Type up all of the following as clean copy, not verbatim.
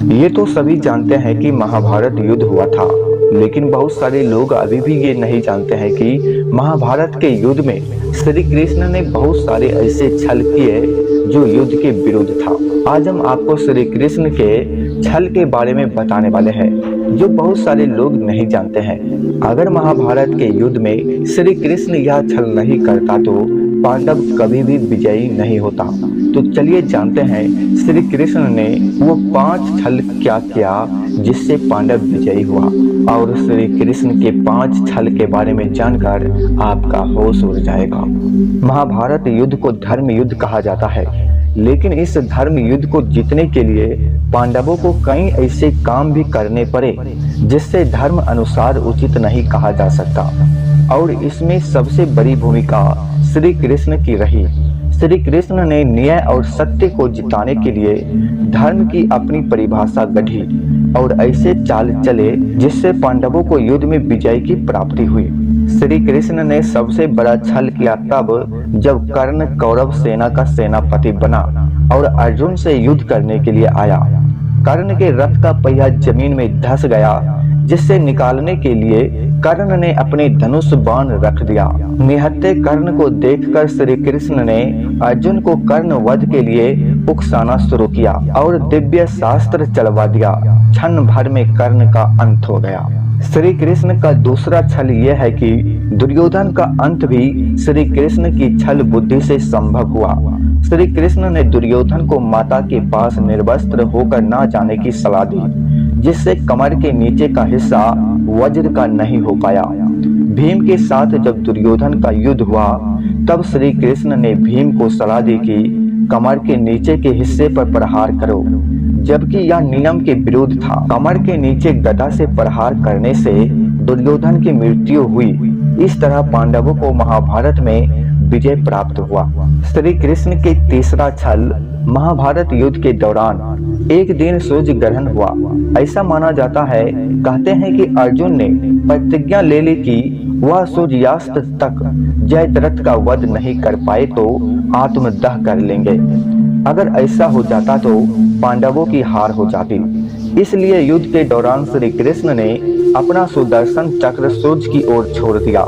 ये तो सभी जानते हैं कि महाभारत युद्ध हुआ था, लेकिन बहुत सारे लोग अभी भी ये नहीं जानते हैं कि महाभारत के युद्ध में श्री कृष्ण ने बहुत सारे ऐसे छल किए जो युद्ध के विरुद्ध था। आज हम आपको श्री कृष्ण के छल के बारे में बताने वाले हैं, जो बहुत सारे लोग नहीं जानते हैं। अगर महाभारत के युद्ध में श्री कृष्ण यह छल नहीं करता तो पांडव कभी भी विजयी नहीं होता। तो चलिए जानते हैं श्री कृष्ण ने वो 5 छल क्या किया जिससे पांडव विजयी हुआ, और श्री कृष्ण के 5 छल के बारे में जानकर आपका होश उड़ जाएगा। महाभारत युद्ध को धर्म युद्ध कहा जाता है, लेकिन इस धर्म युद्ध को जीतने के लिए पांडवों को कई ऐसे काम भी करने पड़े जिससे धर्म अनुसार उचित नहीं कहा जा सकता, और इसमें सबसे बड़ी भूमिका श्री कृष्ण की रही। श्री कृष्ण ने न्याय और सत्य को जिताने के लिए धर्म की अपनी परिभाषा गढ़ी और ऐसे चाल चले जिससे पांडवों को युद्ध में विजय की प्राप्ति हुई। श्री कृष्ण ने सबसे बड़ा छल किया तब जब कर्ण कौरव सेना का सेनापति बना और अर्जुन से युद्ध करने के लिए आया। कर्ण के रथ का पहिया जमीन में धंस गया, जिससे निकालने के लिए कर्ण ने अपने धनुष बाण रख दिया। निहत्थे कर्ण को देखकर श्री कृष्ण ने अर्जुन को कर्ण वध के लिए उकसाना शुरू किया और दिव्य शास्त्र चलवा दिया। क्षण भर में कर्ण का अंत हो गया। श्री कृष्ण का दूसरा छल यह है कि दुर्योधन का अंत भी श्री कृष्ण की छल बुद्धि से संभव हुआ। श्री कृष्ण ने दुर्योधन को माता के पास निर्वस्त्र होकर ना जाने की सलाह दी, जिससे कमर के नीचे का हिस्सा वज्र का नहीं हो पाया। भीम के साथ जब दुर्योधन का युद्ध हुआ तब श्री कृष्ण ने भीम को सलाह दी कि कमर के नीचे के हिस्से पर प्रहार करो, जबकि यह नियम के विरुद्ध था। कमर के नीचे गदा से प्रहार करने से दुर्योधन की मृत्यु हुई। इस तरह पांडवों को महाभारत में विजय प्राप्त हुआ। श्री कृष्ण के तीसरा छल महाभारत युद्ध के दौरान एक दिन सूर्य ग्रहण हुआ। ऐसा माना जाता है, कहते हैं कि अर्जुन ने प्रतिज्ञा ले ली कि वह सूर्यास्त तक जयद्रथ का वध नहीं कर पाए तो आत्मदाह कर लेंगे। अगर ऐसा हो जाता तो पांडवों की हार हो जाती। इसलिए युद्ध के दौरान श्री कृष्ण ने अपना सुदर्शन चक्र सूर्य की ओर छोड़ दिया,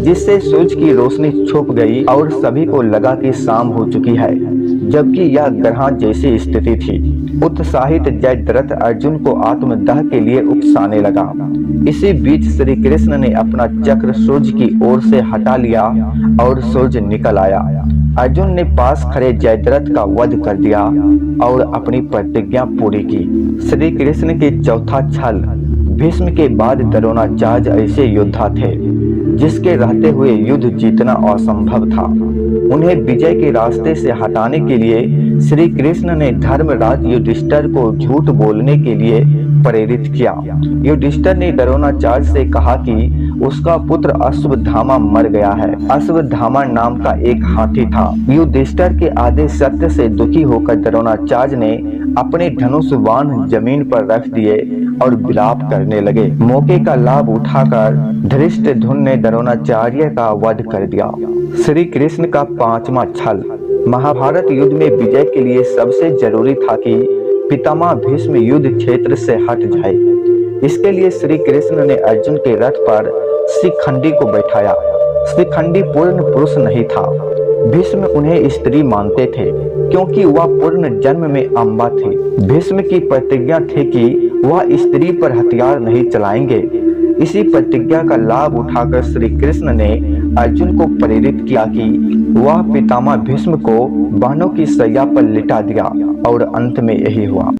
जिससे सूर्य की रोशनी छुप गई और सभी को लगा कि शाम हो चुकी है, जबकि यह ग्रहण जैसी स्थिति थी। उत्साहित जयद्रथ अर्जुन को आत्मदाह के लिए उकसाने लगा। इसी बीच श्री कृष्ण ने अपना चक्र सूर्य की ओर से हटा लिया और सूर्य निकल आया। अर्जुन ने पास खड़े जयद्रथ का वध कर दिया और अपनी प्रतिज्ञा पूरी की। श्री कृष्ण के चौथा छल भीष्म के बाद द्रोणाचार्य ऐसे योद्धा थे जिसके रहते हुए युद्ध जीतना असंभव था। उन्हें विजय के रास्ते से हटाने के लिए श्री कृष्ण ने धर्मराज युधिष्ठिर को झूठ बोलने के लिए प्रेरित किया। युधिष्ठिर ने द्रोणाचार्य से कहा कि उसका पुत्र अश्वत्थामा मर गया है। अश्वत्थामा नाम का एक हाथी था। युधिष्ठिर के आदेश सत्य से दुखी होकर द्रोणाचार्य ने अपने धनुष बाण जमीन पर रख दिए और विलाप करने लगे। मौके का लाभ उठाकर धृष्टद्युम्न ने द्रोणाचार्य का वध कर दिया। श्री कृष्ण का 5वां छल महाभारत युद्ध में विजय के लिए सबसे जरूरी था कि पितामह भीष्म युद्ध क्षेत्र से हट जाए। इसके लिए श्री कृष्ण ने अर्जुन के रथ पर शिखंडी को बैठाया। शिखंडी पूर्ण पुरुष नहीं था। भीष्म उन्हें स्त्री मानते थे क्योंकि वह पूर्ण जन्म में अम्बा थी। भीष्म की प्रतिज्ञा थी कि वह स्त्री पर हथियार नहीं चलाएंगे। इसी प्रतिज्ञा का लाभ उठाकर श्री कृष्ण ने अर्जुन को प्रेरित किया कि वह पितामह भीष्म को बहनों की सैया पर लिटा दिया, और अंत में यही हुआ।